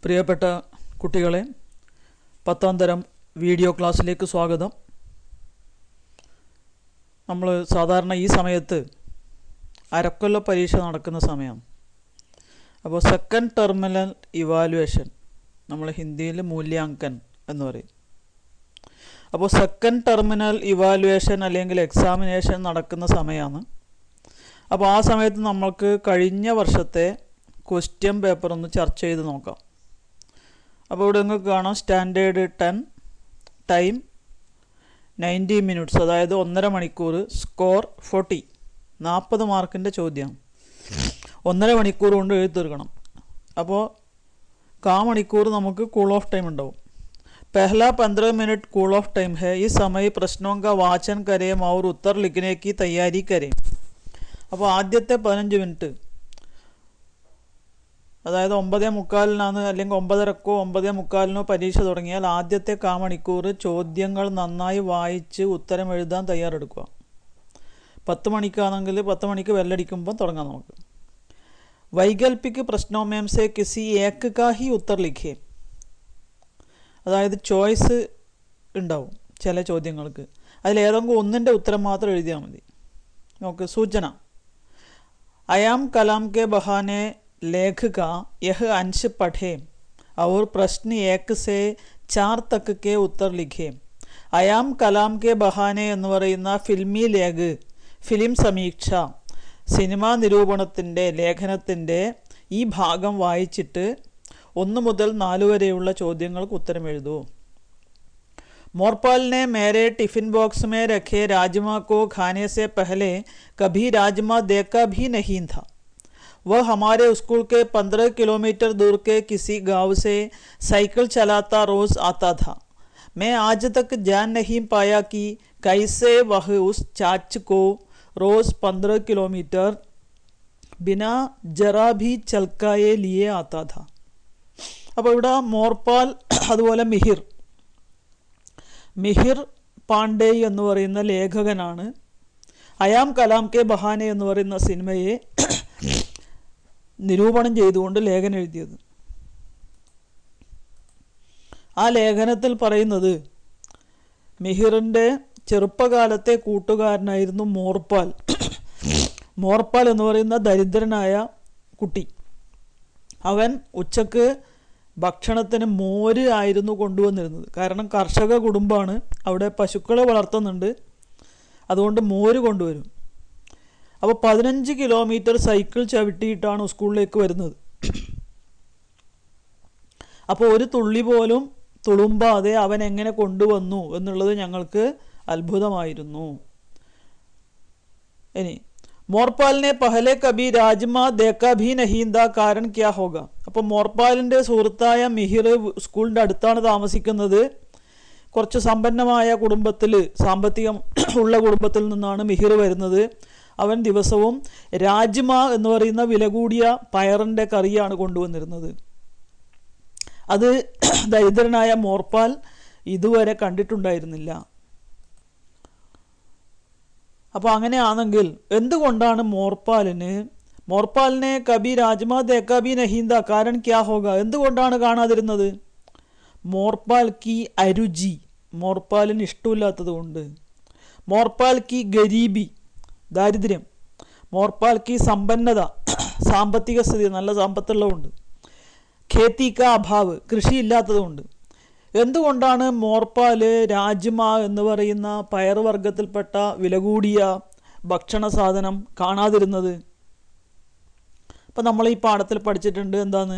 പ്രിയപ്പെട്ട കുട്ടികളെ, 10ാം തരം വീഡിയോ ക്ലാസ്സിലേക്ക് സ്വാഗതം. നമ്മൾ സാധാരണ ഈ സമയത്ത് അരക്കൊല്ല പരീക്ഷ നടക്കുന്ന സമയമാണ്. അപ്പോൾ സെക്കൻഡ് ടെർമിനൽ ഇവാലുവേഷൻ, നമ്മൾ ഹിന്ദിയിൽ മൂല്യാങ്കൻ എന്ന് പറയും. അപ്പോൾ സെക്കൻഡ് ടെർമിനൽ ഇവാലുവേഷൻ അല്ലെങ്കിൽ എക്സാമിനേഷൻ നടക്കുന്ന സമയമാണ്. അപ്പോൾ ആ സമയത്ത് നമ്മൾക്ക് കഴിഞ്ഞ വർഷത്തെ ക്വസ്റ്റ്യൻ പേപ്പർ ഒന്ന് ചർച്ച ചെയ്ത് നോക്കാം. അപ്പോൾ ഇവിടെ നിങ്ങൾക്ക് കാണാം സ്റ്റാൻഡേർഡ് 10 ടൈം 90 മിനിറ്റ്സ്, അതായത് 1.5 മണിക്കൂർ, സ്കോർ 40 മാർക്കിൻ്റെ ചോദ്യം. 1.5 മണിക്കൂർ കൊണ്ട് എഴുതി തീർക്കണം. അപ്പോൾ 1/4 മണിക്കൂർ നമുക്ക് കൂൾ ഓഫ് ടൈം ഉണ്ടാവും. पहला 15 मिनट कूल ऑफ टाइम है. इस समय प्रश्नों का वाचन करें और उत्तर लिखने की तैयारी करें. അപ്പോൾ ആദ്യത്തെ 15 മിനിറ്റ്, അതായത് 9:45 അല്ലെങ്കിൽ 9:30 9:45 പരീക്ഷ തുടങ്ങിയാൽ ആദ്യത്തെ 1/4 മണിക്കൂർ ചോദ്യങ്ങൾ നന്നായി വായിച്ച് ഉത്തരം എഴുതാൻ തയ്യാറെടുക്കുക. 10 മണിക്കാണെങ്കിൽ 10 മണിക്ക് ബെല്ലടിക്കുമ്പോൾ തുടങ്ങാം നമുക്ക്. വൈകൽപിക് പ്രശ്നോं में से किसी एक का ही उत्तर लिखिए. അതായത് ചോയ്സ് ഉണ്ടാവും ചില ചോദ്യങ്ങൾക്ക്. അതിലേതെങ്കിലും ഒന്നിൻ്റെ ഉത്തരം മാത്രം എഴുതിയാൽ മതി. നോക്ക്, സൂചന: आयाम कलाम के बहाने लेख का यह अंश पढ़े और प्रश्न 1 से 4 तक के उत्तर लिखे. आयाम कलाम के बहाने എന്ന് പറയുന്ന ഫിൽമി ലേഖ്, ഫിലിം സമീക്ഷ, സിനിമാ നിരൂപണത്തിൻ്റെ ലേഖനത്തിൻ്റെ ഈ ഭാഗം വായിച്ചിട്ട് 1 മുതൽ 4 വരെയുള്ള ചോദ്യങ്ങൾക്ക് ഉത്തരം എഴുതൂ. मोरपाल ने मेरे टिफ़िन बॉक्स में रखे राजमा को खाने से पहले कभी राजमा देखा भी नहीं था. वह हमारे स्कूल के 15 किलोमीटर दूर के किसी गांव से साइकिल चलाता रोज़ आता था. मैं आज तक जान नहीं पाया कि कैसे वह उस चाच को रोज़ 15 किलोमीटर बिना जरा भी चलकाए लिए आता था. അപ്പോൾ ഇവിടെ മോർപാൽ, അതുപോലെ മിഹിർ പാണ്ഡെ എന്ന് പറയുന്ന ലേഖകനാണ് അയാം കലാം കെ ബഹാനെ എന്ന് പറയുന്ന സിനിമയെ നിരൂപണം ചെയ്തുകൊണ്ട് ലേഖനം എഴുതിയത്. ആ ലേഖനത്തിൽ പറയുന്നത് മിഹിറിൻ്റെ ചെറുപ്പകാലത്തെ കൂട്ടുകാരനായിരുന്നു മോർപാൽ. മോർപാൽ എന്ന് പറയുന്ന ദരിദ്രനായ കുട്ടി. അവൻ ഉച്ചക്ക് ഭക്ഷണത്തിന് മോര് ആയിരുന്നു കൊണ്ടുവന്നിരുന്നത്. കാരണം കർഷക കുടുംബമാണ്, അവിടെ പശുക്കളെ വളർത്തുന്നുണ്ട്, അതുകൊണ്ട് മോര് കൊണ്ടുവരും. അപ്പോൾ 15 കിലോമീറ്റർ സൈക്കിൾ ചവിട്ടിയിട്ടാണ് സ്കൂളിലേക്ക് വരുന്നത്. അപ്പോൾ ഒരു തുള്ളി പോലും തുളുമ്പാതെ അവൻ എങ്ങനെ കൊണ്ടുവന്നു എന്നുള്ളത് ഞങ്ങൾക്ക് അത്ഭുതമായിരുന്നു. ഇനി മോർപാലിനെ പഹലെ കബി രാജ്മാ ദേക്കാ ഭി നഹീന്താ കാരൺ ക്യാ ഹോഗ. അപ്പോൾ മോർപാലിൻ്റെ സുഹൃത്തായ മിഹിർ സ്കൂളിൻ്റെ അടുത്താണ് താമസിക്കുന്നത്. കുറച്ച് സമ്പന്നമായ കുടുംബത്തിൽ, സാമ്പത്തികം ഉള്ള കുടുംബത്തിൽ നിന്നാണ് മിഹിർ വരുന്നത്. അവൻ ദിവസവും രാജ്മാ എന്ന് പറയുന്ന വില കൂടിയ പയറിൻ്റെ കറിയാണ് കൊണ്ടുവന്നിരുന്നത്. അത് ദരിദ്രനായ മോർപാൽ ഇതുവരെ കണ്ടിട്ടുണ്ടായിരുന്നില്ല. അപ്പോൾ അങ്ങനെയാണെങ്കിൽ എന്തുകൊണ്ടാണ് മോർപാലിനെ കബി രാജ്മാ ദേക്കാ ഭി നഹീന്താ കാരൺ ക്യാ ഹോഗ, എന്തുകൊണ്ടാണ് കാണാതിരുന്നത്? മോർപാൽ കി അരുചി, മോർപാലിന് ഇഷ്ടമില്ലാത്തത് കൊണ്ട്. മോർപാൽ കി ഗരീബി, ദാരിദ്ര്യം. മോർപാൽ കി സമ്പന്നത, സാമ്പത്തിക സ്ഥിതി, നല്ല സമ്പത്തുള്ളതുകൊണ്ട്. ഖേത്തി കാ അഭാവ്, കൃഷിയില്ലാത്തതുകൊണ്ട്. എന്തുകൊണ്ടാണ് മോർപാൽ രാജ്മ എന്ന് പറയുന്ന പയറുവർഗത്തിൽപ്പെട്ട വില കൂടിയ ഭക്ഷണ സാധനം കാണാതിരുന്നത്? അപ്പം നമ്മൾ ഈ പാഠത്തിൽ പഠിച്ചിട്ടുണ്ട് എന്താണ്?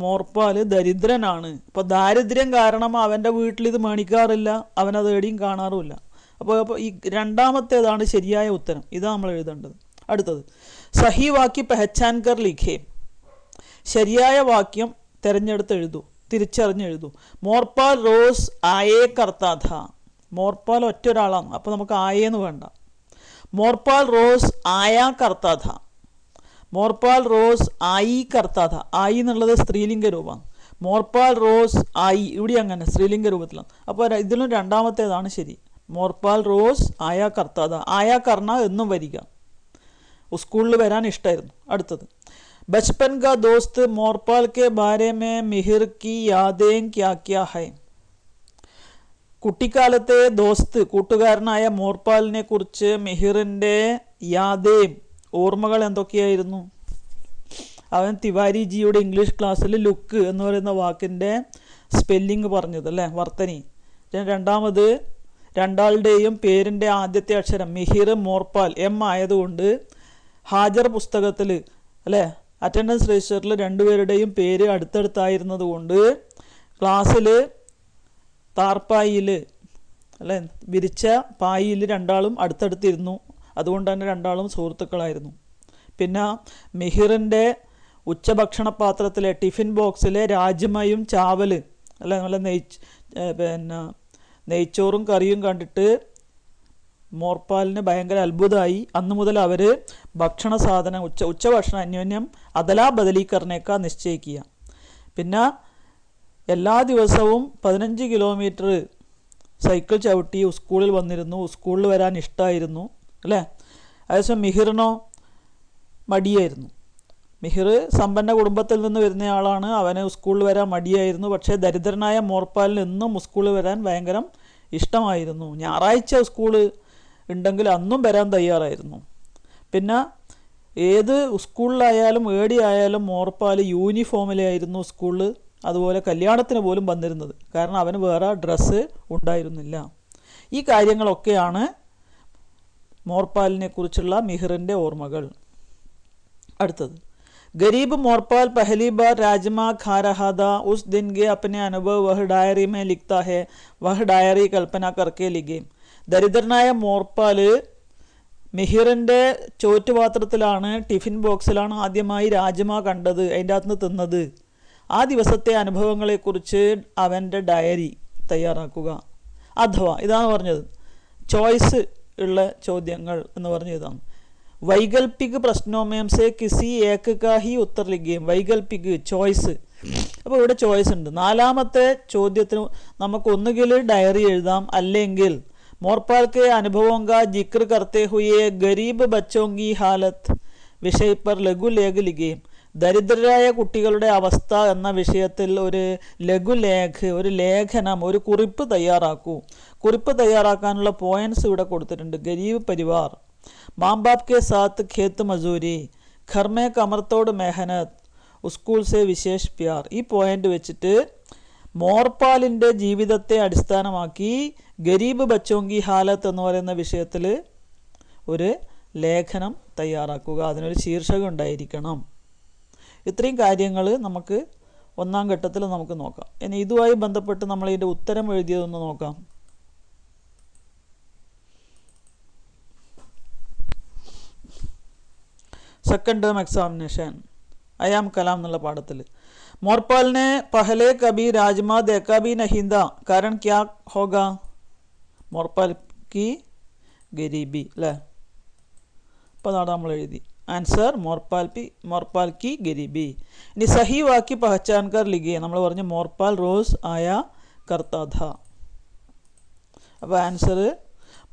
മോർപാൽ ദരിദ്രനാണ്. അപ്പോൾ ദാരിദ്ര്യം കാരണം അവൻ്റെ വീട്ടിൽ ഇത് മേടിക്കാറില്ല, അവനത് എവിടെയും കാണാറുമില്ല. അപ്പോൾ ഈ രണ്ടാമത്തേതാണ് ശരിയായ ഉത്തരം. ഇതാണ് നമ്മൾ എഴുതേണ്ടത്. അടുത്തത്, സഹി വാക്യ പെഹച്ചാൻ കർ ലിഖേ. ശരിയായ വാക്യം തിരഞ്ഞെടുത്ത് എഴുതൂ, തിരിച്ചറിഞ്ഞെഴുതൂ. മോർപാൽ റോസ് ആയേ കർത്താഥ. മോർപാൽ ഒറ്റ ഒരാളാണ്, അപ്പോൾ നമുക്ക് ആയേന്ന് വേണ്ട. മോർപാൽ റോസ് ആയാ കർത്താഥ. മോർപാൽ റോസ് ആയി കർത്താഥ. ആയി എന്നുള്ളത് സ്ത്രീലിംഗ രൂപമാണ്. മോർപാൽ റോസ് ആയി, ഇവിടെ അങ്ങനെ സ്ത്രീലിംഗ രൂപത്തിലാണ്. അപ്പോൾ ഇതിലും രണ്ടാമത്തേതാണ് ശരി. മോർപാൽ റോസ് ആയാ കർത്താഥ. ആയാ കർണ എന്നും വരിക. സ്കൂളിൽ വരാൻ ഇഷ്ടമായിരുന്നു. അടുത്തത്, बचपन का दोस्त मोरपाल के बारे में मिहिर की यादें क्या क्या है? കുട്ടിക്കാലത്തെ ദോസ്ത് കൂട്ടുകാരനായ മോർപാലിനെ കുറിച്ച് മിഹിറിൻ്റെ യാദേം ഓർമ്മകൾ എന്തൊക്കെയായിരുന്നു? അവൻ തിവാരിജിയുടെ ഇംഗ്ലീഷ് ക്ലാസ്സിൽ ലുക്ക് എന്ന് പറയുന്ന വാക്കിൻ്റെ സ്പെല്ലിങ് പറഞ്ഞത് അല്ലേ, വർത്തനി. രണ്ടാമത് രണ്ടാളുടെയും പേരിൻ്റെ ആദ്യത്തെ അക്ഷരം മിഹിർ മോർപാൽ എം ആയതുകൊണ്ട് ഹാജർ പുസ്തകത്തിൽ അല്ലേ അറ്റൻഡൻസ് രജിസ്റ്ററിൽ രണ്ടുപേരുടെയും പേര് അടുത്തടുത്തായിരുന്നത് കൊണ്ട് ക്ലാസ്സിൽ താർപ്പായിൽ അല്ലേ വിരിച്ച പായിൽ രണ്ടാളും അടുത്തടുത്തിരുന്നു. അതുകൊണ്ട് തന്നെ രണ്ടാളും സുഹൃത്തുക്കളായിരുന്നു. പിന്നെ മിഹിറിൻ്റെ ഉച്ചഭക്ഷണ പാത്രത്തിലെ ടിഫിൻ ബോക്സിലെ രാജ്മയും ചാവൽ അല്ലെ നല്ല നെയ്ച്ചോറും കറിയും കണ്ടിട്ട് മോർപാലിന് ഭയങ്കര അത്ഭുതമായി. അന്ന് മുതൽ അവർ ഭക്ഷണ സാധനം ഉച്ചഭക്ഷണം അന്യോന്യം അദലാ ബദലീക്കറിനേക്കാൾ നിശ്ചയിക്കുക. പിന്നെ എല്ലാ ദിവസവും 15 കിലോമീറ്റർ സൈക്കിൾ ചവിട്ടി സ്കൂളിൽ വന്നിരുന്നു. സ്കൂളിൽ വരാൻ ഇഷ്ടമായിരുന്നു അല്ലേ. അതേസമയം മിഹിറിനോ മടിയായിരുന്നു. മിഹിർ സമ്പന്ന കുടുംബത്തിൽ നിന്ന് വരുന്നയാളാണ്. അവന് സ്കൂളിൽ വരാൻ മടിയായിരുന്നു. പക്ഷേ ദരിദ്രനായ മോർപാലിന് എന്നും സ്കൂളിൽ വരാൻ ഭയങ്കര ഇഷ്ടമായിരുന്നു. ഞായറാഴ്ച സ്കൂള് ഉണ്ടെങ്കിൽ അന്നും വരാൻ തയ്യാറായിരുന്നു. പിന്നെ ഏത് സ്കൂളിലായാലും ഏടിയായാലും മോർപാൽ യൂണിഫോമിലായിരുന്നു സ്കൂളിൽ. അതുപോലെ കല്യാണത്തിന് പോലും വന്നിരുന്നത്. കാരണം അവന് വേറെ ഡ്രസ്സ് ഉണ്ടായിരുന്നില്ല. ഈ കാര്യങ്ങളൊക്കെയാണ് മോർപാലിനെ കുറിച്ചുള്ള മിഹിറിൻ്റെ ഓർമ്മകൾ. അടുത്തത്, गरीब मोरपाल पहली बार राजमा खा रहा था. उस दिन के अपने अनुभव वह डायरी में लिखता है. वह डायरी कल्पना करके लिखे. ദരിദ്രനായ മോർപാൽ മിഹിറിൻ്റെ ചോറ്റുപാത്രത്തിലാണ് ടിഫിൻ ബോക്സിലാണ് ആദ്യമായി രാജ്മ കണ്ടത്, അതിൻ്റെ അകത്തുനിന്ന് തിന്നത്. ആ ദിവസത്തെ അനുഭവങ്ങളെക്കുറിച്ച് അവൻ്റെ ഡയറി തയ്യാറാക്കുക. അഥവാ ഇതാണ് പറഞ്ഞത്, ചോയ്സ് ഉള്ള ചോദ്യങ്ങൾ എന്ന് പറഞ്ഞ ഇതാണ്. വൈകൽപ്പിക് പ്രശ്നോമയം സെ കിസി ഏക കാ ഹി ഉത്തർ ലിഖിയേം. വൈകൽപ്പിക് ചോയ്സ്. അപ്പോൾ ഇവിടെ ചോയ്സ് ഉണ്ട്. നാലാമത്തെ ചോദ്യത്തിന് നമുക്ക് ഒന്നുകിൽ ഡയറി എഴുതാം, അല്ലെങ്കിൽ മോർപാൽ के अनुभवों का जिक्र करते हुए गरीब बच्चों की हालत विषय पर लघु लेख लिखिയേം. ദരിദ്രരായ കുട്ടികളുടെ അവസ്ഥ എന്ന വിഷയത്തിൽ ഒരു ലഘുലേഖ്, ഒരു ലേഖനം, ഒരു കുറിപ്പ് തയ്യാറാക്കൂ. കുറിപ്പ് തയ്യാറാക്കാനുള്ള പോയിന്റ്സ് ഇവിടെ കൊടുത്തിട്ടുണ്ട്. ഗരീബ് പരിവാർ, माँ बाप के साथ खेत मजूरी, घर में कमरतोड़ मेहनत, स्कूल से विशेष प्यार. ഈ പോയിന്റ് വെച്ചിട്ട് മോർപാലിൻ്റെ ജീവിതത്തെ അടിസ്ഥാനമാക്കി ഗരീബ് ബച്ചോങ്കി ഹാലത്ത് എന്ന് പറയുന്ന വിഷയത്തിൽ ഒരു ലേഖനം തയ്യാറാക്കുക. അതിനൊരു ശീർഷകം ഉണ്ടായിരിക്കണം. ഇത്രയും കാര്യങ്ങൾ നമുക്ക് ഒന്നാം ഘട്ടത്തിൽ നമുക്ക് നോക്കാം. ഇനി ഇതുമായി ബന്ധപ്പെട്ട് നമ്മൾ ഇതിൻ്റെ ഉത്തരം എഴുതിയതൊന്ന് നോക്കാം. Second term examination I am Kalam എന്നുള്ള പാഠത്തിൽ മോർപാലിനെ പഹലെ കബി രാജ്മ ദേക്കാ ബി നഹീന്ത കാരണം ക്യാ ഹോഗ. മോർപാൽ കി ഗരീബി അല്ലേ. അപ്പോൾ അതാണ് നമ്മൾ എഴുതി. ആൻസർ മോർപാൽ കി ഗരീബി. ഇനി സഹി വാക്കി പഹച്ചാൻ കർ ലിഖിയെ. നമ്മൾ പറഞ്ഞു മോർപാൽ റോസ് ആയ കർത്താ ഥ. അപ്പോൾ ആൻസർ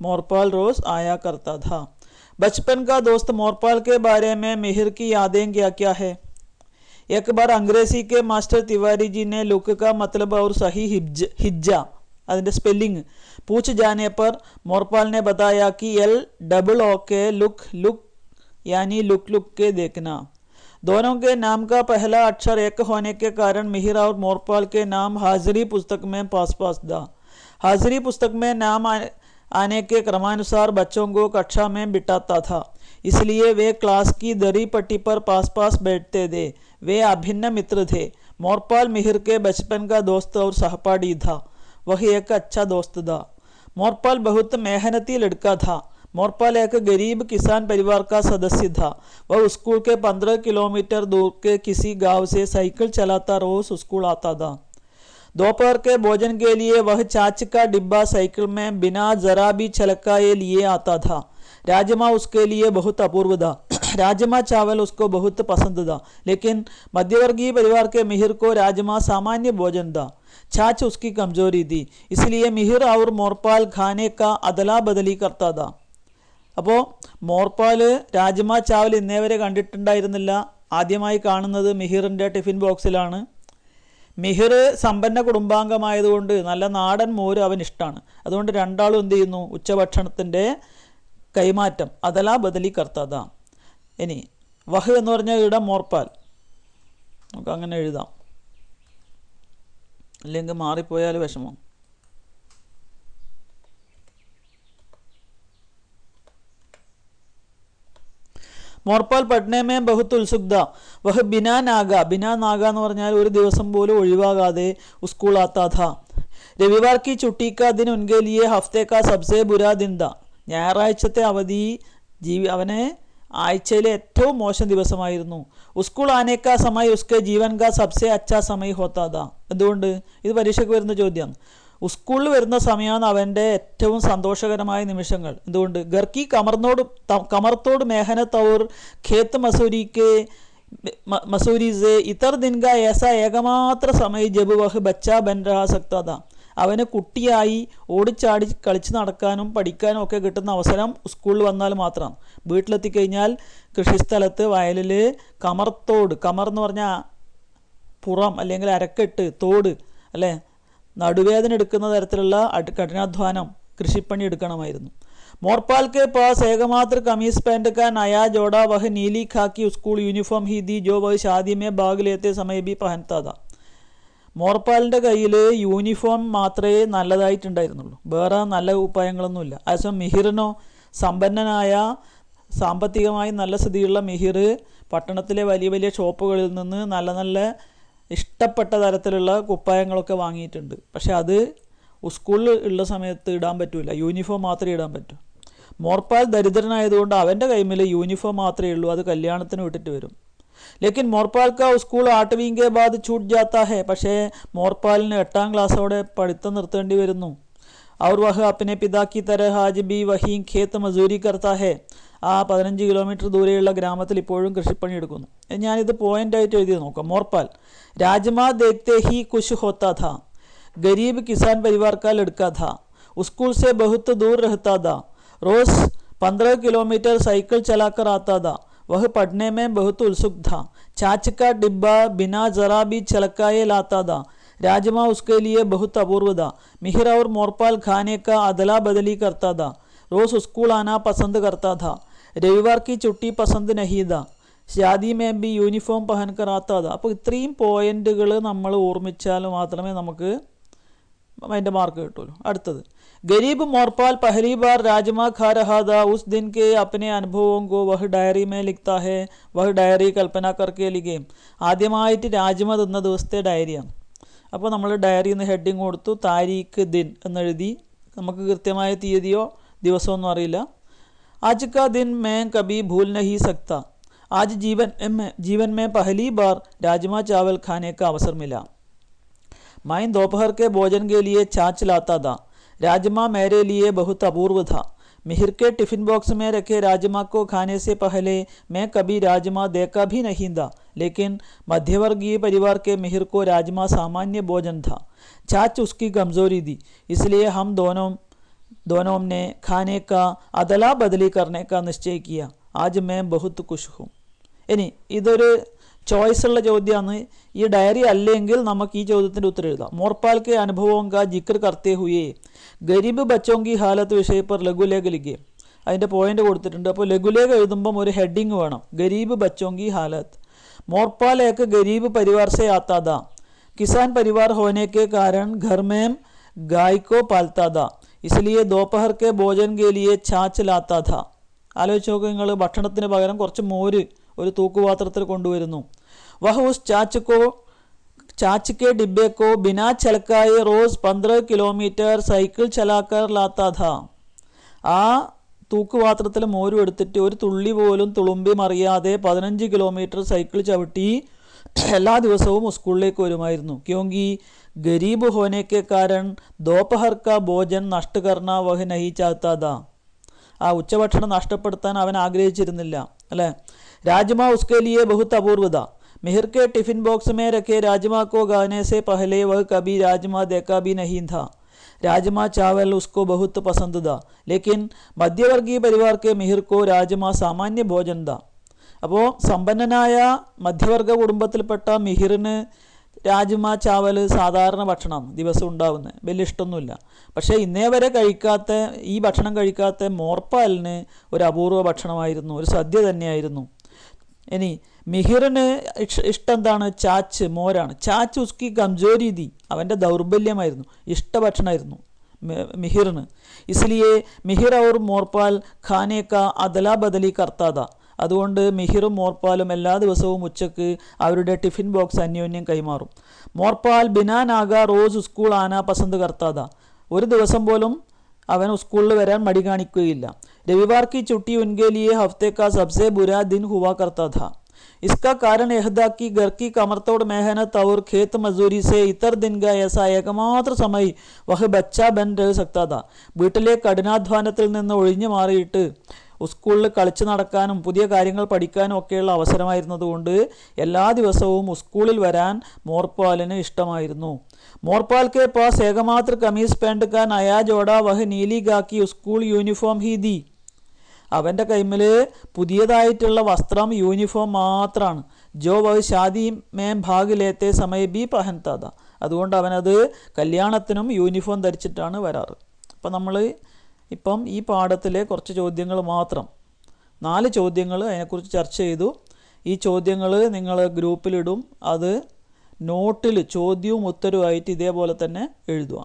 മോർപാൽ റോസ് ആയ കർത്താ ഥ. बचपन का दोस्त मोरपाल के बारे में मिहिर की यादें क्या क्या है? एक बार अंग्रेजी के मास्टर तिवारी जी ने लुक का मतलब और सही हिज्जा അതിൻ്റെ സ്പെല്ലിംഗ് पूछ जाने पर मोरपाल ने बताया कि LOO के लुक यानी लुक के देखना. दोनों के नाम का पहला अक्षर एक होने के कारण मिहिर और मोरपाल के नाम हाजिरी पुस्तक में पास था. हाजिरी पुस्तक में नाम आने के क्रमानुसार बच्चों को कक्षा में बिठाता था, इसलिए वे क्लास की दरी पट्टी पर पास बैठते थे. वे अभिन्न मित्र थे. मोरपाल मिहिर के बचपन का दोस्त और सहपाठी था. वह एक अच्छा दोस्त था. मोरपाल बहुत मेहनती लड़का था. मोरपाल एक गरीब किसान परिवार का सदस्य था. वह स्कूल के 15 किलोमीटर दूर के किसी गांव से साइकिल चलाता रोज स्कूल आता था. दोपहर के भोजन के लिए वह चाच का डिब्बा साइकिल में बिना जरा भी छलकाए लिए आता था. राजमा उसके लिए बहुत अपूर्व था. राजमा चावल उसको बहुत पसंद था, लेकिन मध्यवर्गीय परिवार के मिहिर को राजमा सामान्य भोजन था. छाछ उसकी कमजोरी थी, इसलिए मिहिर और मोरपाल खाने का अदला बदली करता था. അപ്പോൾ മോർപാൽ രാജ്മ ചാവൽ ഇന്നേവരെ കണ്ടിട്ടുണ്ടായിരുന്നില്ല. ആദ്യമായി കാണുന്നത് മിഹിറിൻ്റെ ടിഫിൻ ബോക്സിലാണ്. മിഹിർ സമ്പന്ന കുടുംബാംഗമായതുകൊണ്ട് നല്ല നാടൻ മോര് അവൻ ഇഷ്ടമാണ്. അതുകൊണ്ട് രണ്ടാളും എന്ത് ചെയ്യുന്നു, ഉച്ചഭക്ഷണത്തിൻ്റെ കൈമാറ്റം അതലാ ബദലി കർത്താത. ഇനി വഹ് എന്ന് പറഞ്ഞാൽ ഇവിടെ മോർപ്പാൽ, നമുക്ക് അങ്ങനെ എഴുതാം, അല്ലെങ്കിൽ മാറിപ്പോയാൽ വിഷമം. മോർപ്പാൽ പഠനമേ ബഹുത്ത് ഉത്സുക്ത വഹ് ബിനാ നാഗ എന്ന് പറഞ്ഞാൽ ഒരു ദിവസം പോലും ഒഴിവാകാതെ സ്കൂൾ ആത്താ ഥാ. രവിവാർ കി ചുട്ടി കാ ദിൻ ഉൻകെ ലിയെ ഹഫ്തെ കാ സബ്സെ ബുരാ ദിൻ ഥാ. ഞായറാഴ്ചത്തെ അവധി അവനെ ആഴ്ചയിലെ ഏറ്റവും മോശം ദിവസമായിരുന്നു. സ്കൂൾ ആനേക്കാ സമയ ഉസ്കെ ജീവൻ കാ സബ്സെ അച്ഛാ സമയ ഹോത്താ ഥാ. എന്തുകൊണ്ട്? ഇത് പരീക്ഷയ്ക്ക് വരുന്ന ചോദ്യമാണ്. സ്കൂളിൽ വരുന്ന സമയമാണ് അവൻ്റെ ഏറ്റവും സന്തോഷകരമായ നിമിഷങ്ങൾ. എന്തുകൊണ്ട്? ഗർക്കി കമർത്തോട് മേഹനത്ത് ഔർ ഖേത്ത് മസൂരി സെ ഇതർ ദിൻ കാ ഏസാ ഏകമാത്ര സമയ ജബ് വഹ് ബച്ചാ ബൻ രഹാ സക്താ ഥാ. അവന് കുട്ടിയായി ഓടിച്ചാടി കളിച്ച് നടക്കാനും പഠിക്കാനും ഒക്കെ കിട്ടുന്ന അവസരം സ്കൂളിൽ വന്നാൽ മാത്രമാണ്. വീട്ടിലെത്തിക്കഴിഞ്ഞാൽ കൃഷിസ്ഥലത്ത് വയലിൽ കമർത്തോട്, കമർ എന്ന് പറഞ്ഞാൽ പുറം അല്ലെങ്കിൽ അരക്കെട്ട്, തോട് അല്ലേ, നടുവേദന എടുക്കുന്ന തരത്തിലുള്ള കഠിനാധ്വാനം, കൃഷിപ്പണി എടുക്കണമായിരുന്നു. മോർപ്പാൽ കെ പാസ് ഏകമാത്ര കമീസ് പാൻറ് കാ നയാ ജോഡ വഹ് നീലി ഖാക്കി സ്കൂൾ യൂണിഫോം ഹി ദി ജോ വഹ് ഷാദി മേ ഭാഗ് ലേത്തെ സമയ ബി പഹൻതാ ഥാ. മോർപ്പാലിൻ്റെ കയ്യിൽ യൂണിഫോം മാത്രമേ നല്ലതായിട്ടുണ്ടായിരുന്നുള്ളൂ, വേറെ നല്ല ഉപായങ്ങളൊന്നുമില്ല. അതേസമയം മിഹിറിനോ, സമ്പന്നനായ സാമ്പത്തികമായി നല്ല സ്ഥിതിയുള്ള മിഹിർ പട്ടണത്തിലെ വലിയ വലിയ ഷോപ്പുകളിൽ നിന്ന് നല്ല നല്ല ഇഷ്ടപ്പെട്ട തരത്തിലുള്ള കുപ്പായങ്ങളൊക്കെ വാങ്ങിയിട്ടുണ്ട്. പക്ഷെ അത് സ്കൂളിൽ ഉള്ള സമയത്ത് ഇടാൻ പറ്റില്ല, യൂണിഫോം മാത്രമേ ഇടാൻ പറ്റൂ. മോർപ്പാൽ ദരിദ്രനായതുകൊണ്ട് അവൻ്റെ കൈമിൽ യൂണിഫോം മാത്രമേ ഉള്ളൂ, അത് കല്യാണത്തിന് വിട്ടിട്ട് വരും. ലേക്കിൻ മോർപ്പാൽ കാ സ്കൂൾ 8വീं के बाद छूट जाता है. പക്ഷേ മോർപ്പാലിന് 8ാം ക്ലാസ്സോടെ പഠിത്തം നിർത്തേണ്ടി വരുന്നു. और वह अपने पिता की तरह आज भी वहीं खेत मजदूरी करता है. ആ 15 കിലോമീറ്റർ ദൂരെയുള്ള ഗ്രാമത്തിൽ ഇപ്പോഴും കൃഷിപ്പണി എടുക്കുന്നു. ഞാനിത് പോയിൻ്റായിട്ട് എഴുതി നോക്കാം. മോർപ്പാൽ രാജ്മാ ദേഖ്തേ ഹി കുശ് ഹോത്താ ഥാ. गरीब किसान परिवार का लड़का था. स्कूल से बहुत दूर रहता था. रोज 15 किलोमीटर साइकिल चलाकर आता था. वह पढ़ने में बहुत उत्सुक था. छाछ का डिब्बा बिना जरा भी छलकाए लाता था. राजमा उसके लिए बहुत अपूर्व था. मिहिर और मोरपाल खाने का अदला बदली करता था. रोज स्कूल आना पसंद करता था. रविवार की छुट्टी पसंद नहीं था. ഷാദി में भी യൂണിഫോം പഹൻകർ ആത്താ था. അപ്പോൾ ഇത്രയും പോയിന്റുകൾ നമ്മൾ ഓർമ്മിച്ചാൽ മാത്രമേ നമുക്ക് അതിൻ്റെ മാർക്ക് കിട്ടുള്ളൂ. അടുത്തത് गरीब मोरपाल पहली बार राजमा खा रहा था. उस दिन के अपने अनुभवों को वह डायरी में लिखता है. वह डायरी कल्पना करके लिखे. ആദ്യമായിട്ട് രാജ്മ തിന്ന ദിവസത്തെ ഡയറിയാണ്. അപ്പോൾ നമ്മൾ ഡയറിയിൽ നിന്ന് ഹെഡിങ് കൊടുത്തു, താരീഖ് ദിൻ എന്നെഴുതി. നമുക്ക് കൃത്യമായ തീയതിയോ ദിവസമൊന്നും അറിയില്ല. आज का दिन मैं कभी भूल नहीं सकता. आज जीवन में पहली बार राजमा चावल खाने का अवसर मिला. मैं दोपहर के भोजन के लिए छाछ लाता था. राजमा मेरे लिए बहुत अपूर्व था. मिहिर के टिफ़िन बॉक्स में रखे राजमा को खाने से पहले मैं कभी राजमा देखा भी नहीं था. लेकिन मध्यवर्गीय परिवार के मिहिर को राजमा सामान्य भोजन था. छाछ उसकी कमज़ोरी थी. इसलिए हम दोनों ने खाने का अदला बदली करने का निश्चय किया. आज मैं बहुत खुश हूँ. ഇനി ഇതൊരു ചോയ്സുള്ള ചോദ്യമാണ്. ഈ ഡയറി അല്ലെങ്കിൽ നമുക്ക് ഈ ചോദ്യത്തിൻ്റെ ഉത്തരം എഴുതാം. മോർപ്പാൽ के അനുഭവം का जिक्र करते हुए गरीब बच्चों की हालत विषय पर लघुലേഖ लिखे. അതിൻ്റെ പോയിന്റ് കൊടുത്തിട്ടുണ്ട്. അപ്പോൾ ലഘുലേഖ എഴുതുമ്പം ഒരു ഹെഡിങ് വേണം, गरीब बच्चों की हालत. मोरपाल एक गरीब परिवार से आता था. किसान परिवार होने के कारण घर में गाय को पालता था. इसलिए दोपहर के भोजन के लिए छाछ लाता था. ആലോചിച്ച് നോക്കുക, നിങ്ങൾ ഭക്ഷണത്തിന് പകരം കുറച്ച് മോര് ഒരു തൂക്കുപാത്രത്തിൽ കൊണ്ടുവരുന്നു. വഹ് ഉസ് छाछ के डिब्बे को बिना छलकाए रोज 15 किलोमीटर സൈക്കിൾ ചലാക്കർ ലാത്താ ഥാ. ആ തൂക്കുപാത്രത്തിൽ മോരും എടുത്തിട്ട് ഒരു തുള്ളി പോലും തുളുമ്പി മറിയാതെ 15 കിലോമീറ്റർ സൈക്കിൾ ചവിട്ടി എല്ലാ ദിവസവും സ്കൂളിലേക്ക് വരുമായിരുന്നു. ക്യോങ്കി ഗരീബ് ഹോനെ കെ കാരൺ ദോപഹർ കാ ഭോജൻ നഷ്ട കർണ വഹ് നഹി ചാഹ്താ ഥാ. ആ ഉച്ചഭക്ഷണം നഷ്ടപ്പെടുത്താൻ അവൻ ആഗ്രഹിച്ചിരുന്നില്ല അല്ലേ. രാജ്മാ ഉസ്കെ ലിയെ ബഹുത് അപൂർവ ഥാ. मिहिर के टिफ़िन बॉक्स में रखे राजमा को खाने से पहले वह कभी राजमा देखा भी नहीं था. राजमा चावल उसको बहुत पसंद था. लेकिन मध्यवर्गीय परिवार के मिहिर को राजमा सामान्य भोजन था. അപ്പോൾ സമ്പന്നനായ മധ്യവർഗ കുടുംബത്തിൽപ്പെട്ട മിഹിറിന് രാജ്മ ചാവൽ സാധാരണ ഭക്ഷണം ദിവസം ഉണ്ടാവുന്നത് വലിയ ഇഷ്ടമൊന്നുമില്ല. പക്ഷേ ഇന്നേ വരെ ഈ ഭക്ഷണം കഴിക്കാത്ത മോർപാലിന് ഒരു അപൂർവ ഭക്ഷണമായിരുന്നു, ഒരു സദ്യ തന്നെയായിരുന്നു. ഇനി മിഹിറിന് ഇഷ്ടം എന്താണ്? ചാച്ച്, മോരാണ്. ചാച്ച് ഉസ്കി കംജോരി ദി, അവൻ്റെ ദൗർബല്യമായിരുന്നു, ഇഷ്ടഭക്ഷണമായിരുന്നു മിഹിറിന്. ഇസ്ലിയെ മിഹിർ ഔർ മോർപാൽ ഖാനെ കാ അദല ബദലി കർത്താത, അതുകൊണ്ട് മിഹിറും മോർപാലും എല്ലാ ദിവസവും ഉച്ചക്ക് അവരുടെ ടിഫിൻ ബോക്സ് അന്യോന്യം കൈമാറും. മോർപാൽ ബിനാ നാഗ റോസ് സ്കൂൾ ആന പസന്ത് കർത്താത, ഒരു ദിവസം പോലും അവൻ സ്കൂളിൽ വരാൻ മടി കാണിക്കുകയില്ല. രവിവാർ की छुट्टी उनके लिए हफ्ते का सबसे बुरा दिन हुआ करता था. इसका कारण यह था कि घर की कमरतोड़ मेहनत और खेत मजदूरी से इतर दिन का ऐसा एकमात्र समय वह बच्चा बन रह सकता था. വീട്ടിലെ കഠിനാധ്വാനത്തിൽ നിന്ന് ഒഴിഞ്ഞു മാറിയിട്ട് സ്കൂളിൽ കളിച്ചു നടക്കാനും പുതിയ കാര്യങ്ങൾ പഠിക്കാനും ഒക്കെയുള്ള അവസരമായിരുന്നതുകൊണ്ട് എല്ലാ ദിവസവും സ്കൂളിൽ വരാൻ മോർപാലിന് ഇഷ്ടമായിരുന്നു. മോർപാൽ കെ പാസ് ഏകമാത്ര കമീസ് പാൻറ് കാ നയാ ജോഡ വഹ് നീലി ഗാക്കി സ്കൂൾ യൂണിഫോം ഹി ദി, അവൻ്റെ കൈമിൽ പുതിയതായിട്ടുള്ള വസ്ത്രം യൂണിഫോം മാത്രമാണ്. ജോ വഹ് ഷാദി മേം ഭാഗ് ലേത്തെ സമയ ബി പഹൻതാത, അതുകൊണ്ട് അവനത് കല്യാണത്തിനും യൂണിഫോം ധരിച്ചിട്ടാണ് വരാറ്. അപ്പം നമ്മൾ ഇപ്പം ഈ പാഠത്തിലെ കുറച്ച് ചോദ്യങ്ങൾ മാത്രം, 4 ചോദ്യങ്ങൾ അതിനെക്കുറിച്ച് ചർച്ച ചെയ്തു. ഈ ചോദ്യങ്ങൾ നിങ്ങൾ ഗ്രൂപ്പിലിടും, അത് നോട്ടിൽ ചോദ്യവും ഉത്തരവുമായിട്ട് ഇതേപോലെ തന്നെ എഴുതുക.